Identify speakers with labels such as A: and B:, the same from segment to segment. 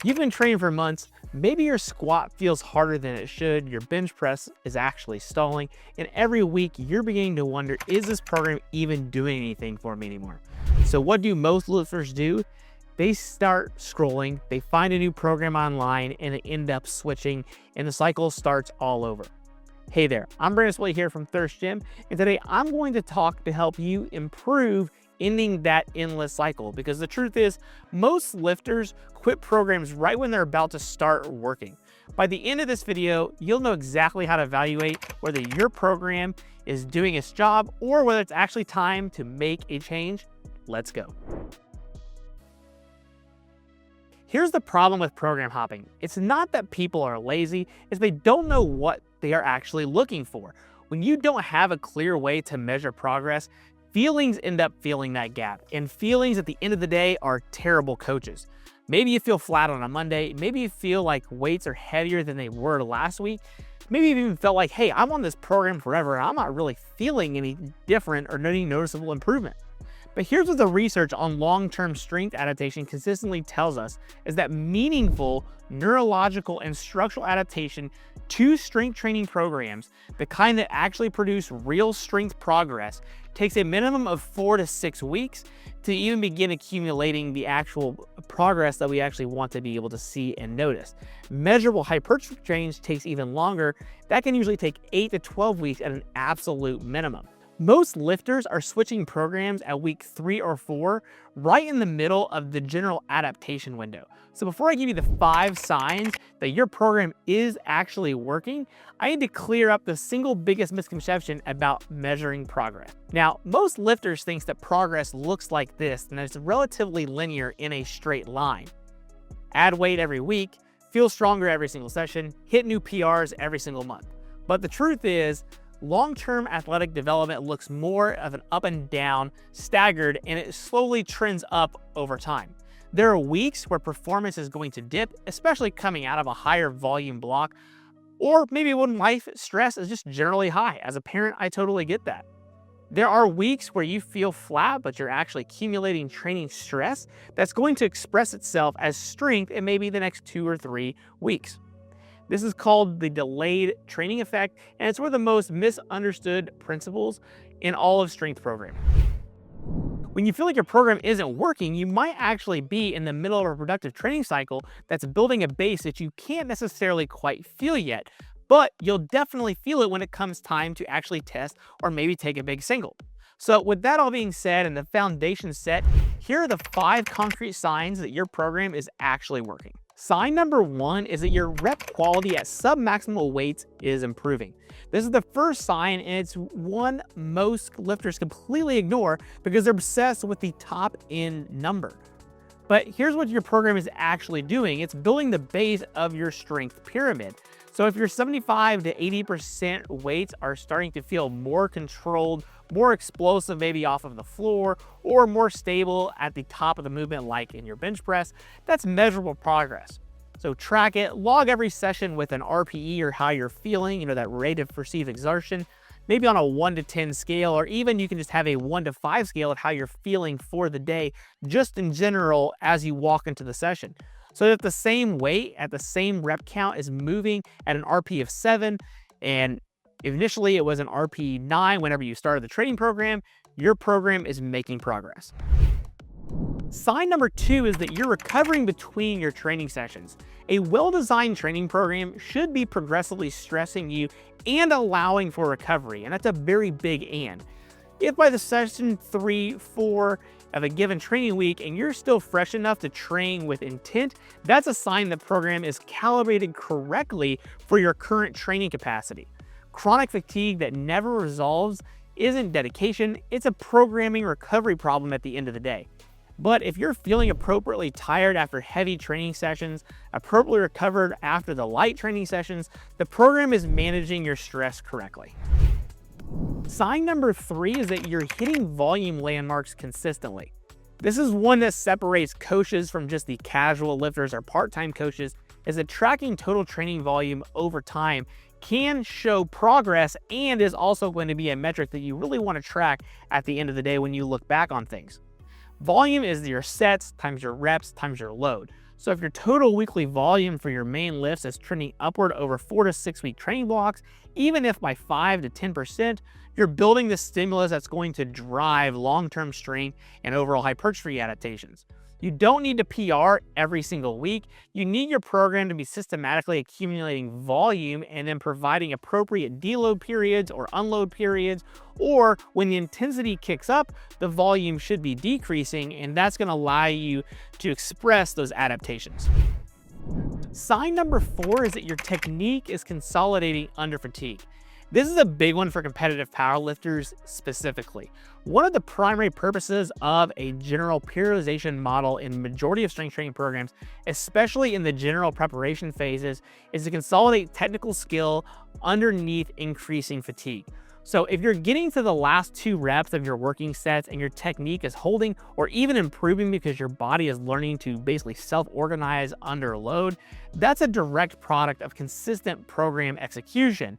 A: You've been training for months, maybe your squat feels harder than it should, your bench press is actually stalling, and every week you're beginning to wonder, is this program even doing anything for me anymore? So what do most lifters do? They start scrolling, they find a new program online, and they end up switching, and the cycle starts all over. Hey there, I'm Brandon Splay here from Thirst Gym, and today I'm going to talk to help you improve ending that endless cycle, because the truth is most lifters quit programs right when they're about to start working. By the end of this video, you'll know exactly how to evaluate whether your program is doing its job or whether it's actually time to make a change. Let's go. Here's the problem with program hopping. It's not that people are lazy, it's they don't know what they are actually looking for. When you don't have a clear way to measure progress, feelings end up filling that gap, and feelings at the end of the day are terrible coaches. Maybe you feel flat on a Monday, maybe you feel like weights are heavier than they were last week, maybe you even felt like, hey, I'm on this program forever and I'm not really feeling any different or any noticeable improvement. But here's what the research on long-term strength adaptation consistently tells us, is that meaningful neurological and structural adaptation to strength training programs, the kind that actually produce real strength progress, takes a minimum of 4 to 6 weeks to even begin accumulating the actual progress that we actually want to be able to see and notice. Measurable hypertrophy change takes even longer. That can usually take 8 to 12 weeks at an absolute minimum. Most lifters are switching programs at week 3 or 4, right in the middle of the general adaptation window. So before I give you the 5 signs that your program is actually working, I need to clear up the single biggest misconception about measuring progress. Now, most lifters think that progress looks like this, and it's relatively linear in a straight line. Add weight every week, feel stronger every single session, hit new PRs every single month. But the truth is, long-term athletic development looks more of an up and down, staggered, and it slowly trends up over time. There are weeks where performance is going to dip, especially coming out of a higher volume block, or maybe when life stress is just generally high. As a parent, I totally get that. There are weeks where you feel flat, but you're actually accumulating training stress that's going to express itself as strength in maybe the next 2 or 3 weeks. This is called the delayed training effect, and it's one of the most misunderstood principles in all of strength programming. When you feel like your program isn't working, you might actually be in the middle of a productive training cycle that's building a base that you can't necessarily quite feel yet, but you'll definitely feel it when it comes time to actually test or maybe take a big single. So with that all being said and the foundation set, here are the 5 concrete signs that your program is actually working. Sign number 1 is that your rep quality at sub-maximal weights is improving. This is the first sign, and it's one most lifters completely ignore because they're obsessed with the top end number. But here's what your program is actually doing. It's building the base of your strength pyramid. So if your 75 to 80% weights are starting to feel more controlled, more explosive maybe off of the floor, or more stable at the top of the movement like in your bench press, that's measurable progress. So track it, log every session with an RPE or how you're feeling, that rate of perceived exertion, maybe on a 1 to 10 scale, or even you can just have a 1 to 5 scale of how you're feeling for the day, just in general as you walk into the session. So that the same weight at the same rep count is moving at an RP of 7, and initially it was an RP 9 whenever you started the training program, your program is making progress. Sign number 2 is that you're recovering between your training sessions. A well-designed training program should be progressively stressing you and allowing for recovery, and that's a very big and. If by the session 3, 4 of a given training week and you're still fresh enough to train with intent, that's a sign the program is calibrated correctly for your current training capacity. Chronic fatigue that never resolves isn't dedication, it's a programming recovery problem at the end of the day. But if you're feeling appropriately tired after heavy training sessions, appropriately recovered after the light training sessions, the program is managing your stress correctly. Sign number 3 is that you're hitting volume landmarks consistently. This is one that separates coaches from just the casual lifters or part-time coaches, is that tracking total training volume over time can show progress and is also going to be a metric that you really want to track at the end of the day when you look back on things. Volume is your sets times your reps times your load. So if your total weekly volume for your main lifts is trending upward over 4 to 6 week training blocks, even if by 5 to 10%, you're building the stimulus that's going to drive long-term strength and overall hypertrophy adaptations. You don't need to PR every single week. You need your program to be systematically accumulating volume and then providing appropriate deload periods or unload periods, or when the intensity kicks up, the volume should be decreasing, and that's going to allow you to express those adaptations. Sign number 4 is that your technique is consolidating under fatigue. This is a big one for competitive powerlifters specifically. One of the primary purposes of a general periodization model in majority of strength training programs, especially in the general preparation phases, is to consolidate technical skill underneath increasing fatigue. So if you're getting to the last 2 reps of your working sets and your technique is holding or even improving because your body is learning to basically self-organize under load, that's a direct product of consistent program execution.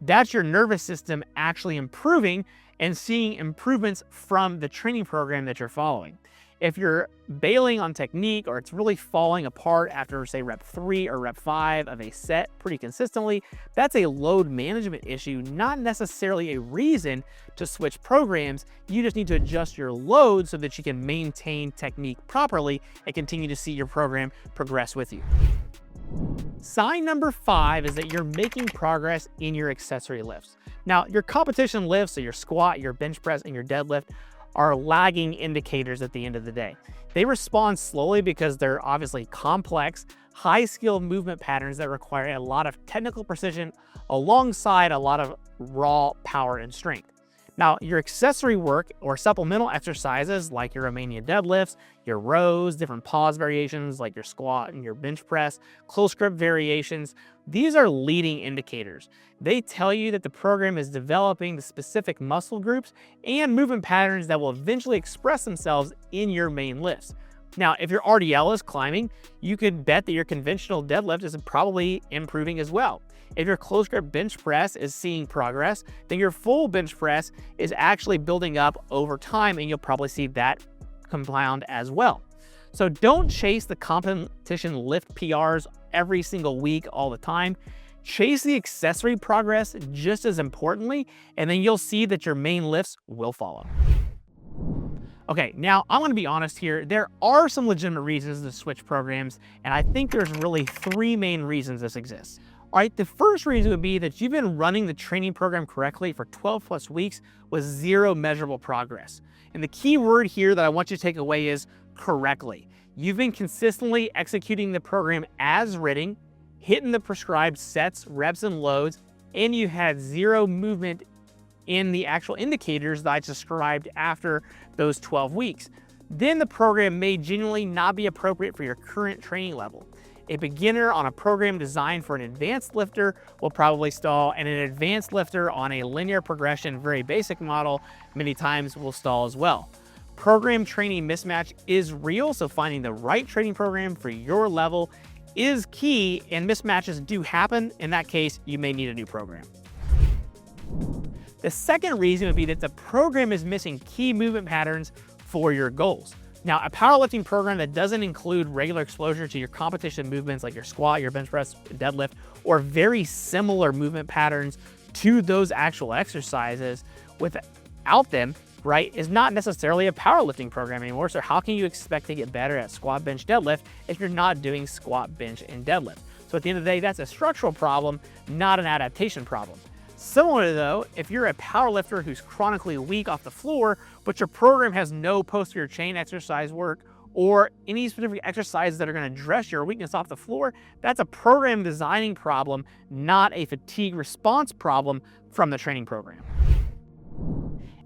A: That's your nervous system actually improving and seeing improvements from the training program that you're following. If you're bailing on technique or it's really falling apart after, say, rep 3 or rep 5 of a set pretty consistently, that's a load management issue, not necessarily a reason to switch programs. You just need to adjust your load so that you can maintain technique properly and continue to see your program progress with you. Sign number 5 is that you're making progress in your accessory lifts. Now, your competition lifts, so your squat, your bench press, and your deadlift, are lagging indicators at the end of the day. They respond slowly because they're obviously complex, high-skill movement patterns that require a lot of technical precision alongside a lot of raw power and strength. Now, your accessory work or supplemental exercises like your Romanian deadlifts, your rows, different pause variations like your squat and your bench press, close grip variations, these are leading indicators. They tell you that the program is developing the specific muscle groups and movement patterns that will eventually express themselves in your main lifts. Now, if your RDL is climbing, you could bet that your conventional deadlift is probably improving as well. If your close grip bench press is seeing progress, then your full bench press is actually building up over time, and you'll probably see that compound as well. So don't chase the competition lift PRs every single week all the time. Chase the accessory progress just as importantly, and then you'll see that your main lifts will follow. Okay, now I'm gonna be honest here. There are some legitimate reasons to switch programs, and I think there's really 3 main reasons this exists. All right, the first reason would be that you've been running the training program correctly for 12 plus weeks with 0 measurable progress. And the key word here that I want you to take away is correctly. You've been consistently executing the program as written, hitting the prescribed sets, reps, and loads, and you had 0 movement in the actual indicators that I described after those 12 weeks. Then the program may genuinely not be appropriate for your current training level. A beginner on a program designed for an advanced lifter will probably stall, and an advanced lifter on a linear progression, very basic model, many times will stall as well. Program training mismatch is real, so finding the right training program for your level is key, and mismatches do happen. In that case, you may need a new program. The second reason would be that the program is missing key movement patterns for your goals. Now, a powerlifting program that doesn't include regular exposure to your competition movements like your squat, your bench press, deadlift, or very similar movement patterns to those actual exercises without them, right, is not necessarily a powerlifting program anymore. So how can you expect to get better at squat, bench, deadlift if you're not doing squat, bench, and deadlift? So at the end of the day, that's a structural problem, not an adaptation problem. Similarly though, if you're a powerlifter who's chronically weak off the floor, but your program has no posterior chain exercise work or any specific exercises that are going to address your weakness off the floor, that's a program designing problem, not a fatigue response problem from the training program.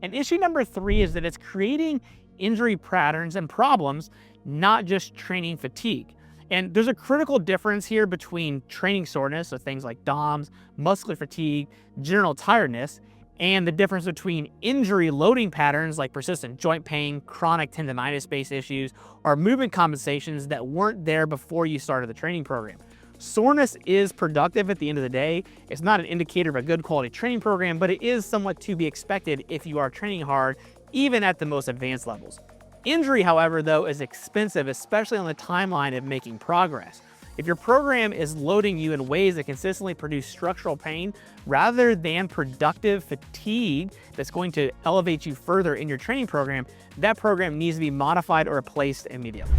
A: And issue number 3 is that it's creating injury patterns and problems, not just training fatigue. And there's a critical difference here between training soreness, so things like DOMS, muscular fatigue, general tiredness, and the difference between injury loading patterns like persistent joint pain, chronic tendonitis-based issues, or movement compensations that weren't there before you started the training program. Soreness is productive at the end of the day. It's not an indicator of a good quality training program, but it is somewhat to be expected if you are training hard, even at the most advanced levels. Injury, however, though, is expensive, especially on the timeline of making progress. If your program is loading you in ways that consistently produce structural pain rather than productive fatigue that's going to elevate you further in your training program, that program needs to be modified or replaced immediately.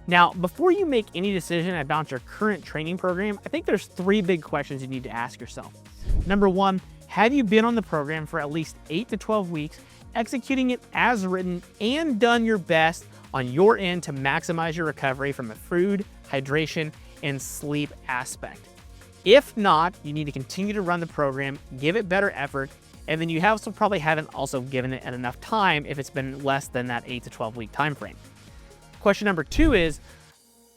A: Now, before you make any decision about your current training program, I think there's 3 big questions you need to ask yourself. Number 1, have you been on the program for at least 8 to 12 weeks, executing it as written and done your best on your end to maximize your recovery from a food, hydration, and sleep aspect? If not, you need to continue to run the program, give it better effort, and then you probably haven't also given it enough time if it's been less than that 8 to 12 week time frame. Question number 2 is,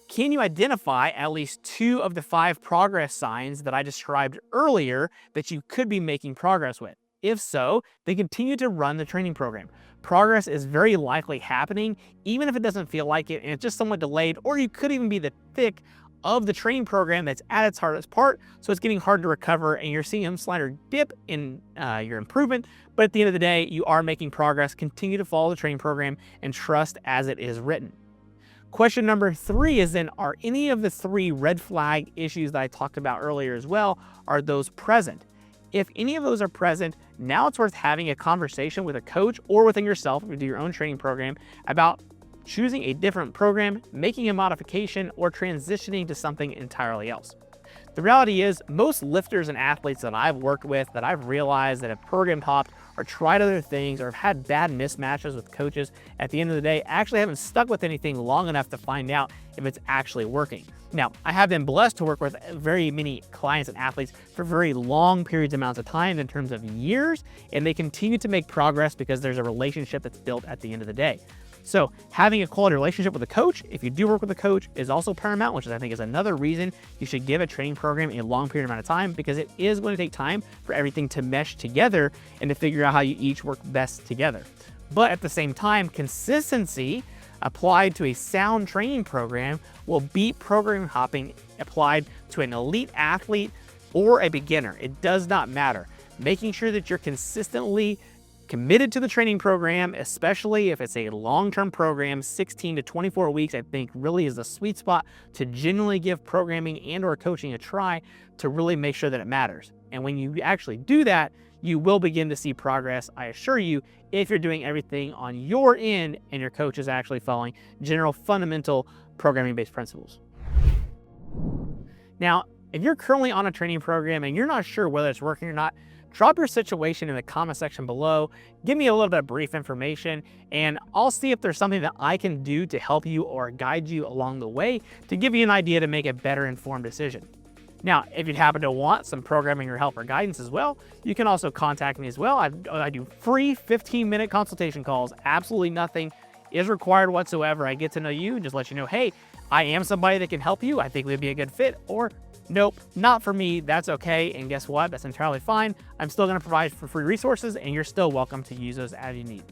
A: can you identify at least 2 of the 5 progress signs that I described earlier that you could be making progress with? If so, then continue to run the training program. Progress is very likely happening, even if it doesn't feel like it and it's just somewhat delayed, or you could even be the thick of the training program that's at its hardest part, so it's getting hard to recover and you're seeing a slight dip in your improvement, but at the end of the day, you are making progress. Continue to follow the training program and trust as it is written. Question number 3 is then, are any of the 3 red flag issues that I talked about earlier as well, are those present? If any of those are present, now it's worth having a conversation with a coach or within yourself if you do your own training program about choosing a different program, making a modification, or transitioning to something entirely else. The reality is, most lifters and athletes that I've worked with, that I've realized that have program hopped or tried other things or have had bad mismatches with coaches, at the end of the day, actually haven't stuck with anything long enough to find out if it's actually working. Now, I have been blessed to work with very many clients and athletes for very long periods amounts of time in terms of years, and they continue to make progress because there's a relationship that's built at the end of the day. So having a quality relationship with a coach, if you do work with a coach, is also paramount, which I think is another reason you should give a training program a long period amount of time, because it is going to take time for everything to mesh together and to figure out how you each work best together. But at the same time, consistency applied to a sound training program will beat program hopping applied to an elite athlete or a beginner. It does not matter. Making sure that you're consistently committed to the training program, especially if it's a long-term program, 16 to 24 weeks, I think really is the sweet spot to genuinely give programming and or coaching a try to really make sure that it matters. And when you actually do that, you will begin to see progress, I assure you, if you're doing everything on your end and your coach is actually following general fundamental programming-based principles. Now, if you're currently on a training program and you're not sure whether it's working or not, drop your situation in the comment section below. Give me a little bit of brief information, and I'll see if there's something that I can do to help you or guide you along the way to give you an idea to make a better informed decision. Now, if you happen to want some programming or help or guidance as well, you can also contact me as well. I do free 15-minute consultation calls. Absolutely nothing is required whatsoever. I get to know you and just let you know, hey, I am somebody that can help you. I think we'd be a good fit, or nope, not for me. That's okay. And guess what? That's entirely fine. I'm still going to provide for free resources, and you're still welcome to use those as you need.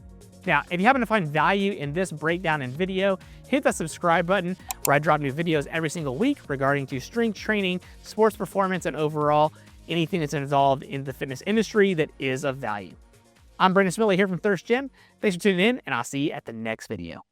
A: Now, if you happen to find value in this breakdown and video, hit the subscribe button, where I drop new videos every single week regarding to strength training, sports performance, and overall anything that's involved in the fitness industry that is of value. I'm Brandon Smiley here from Thirst Gym. Thanks for tuning in, and I'll see you at the next video.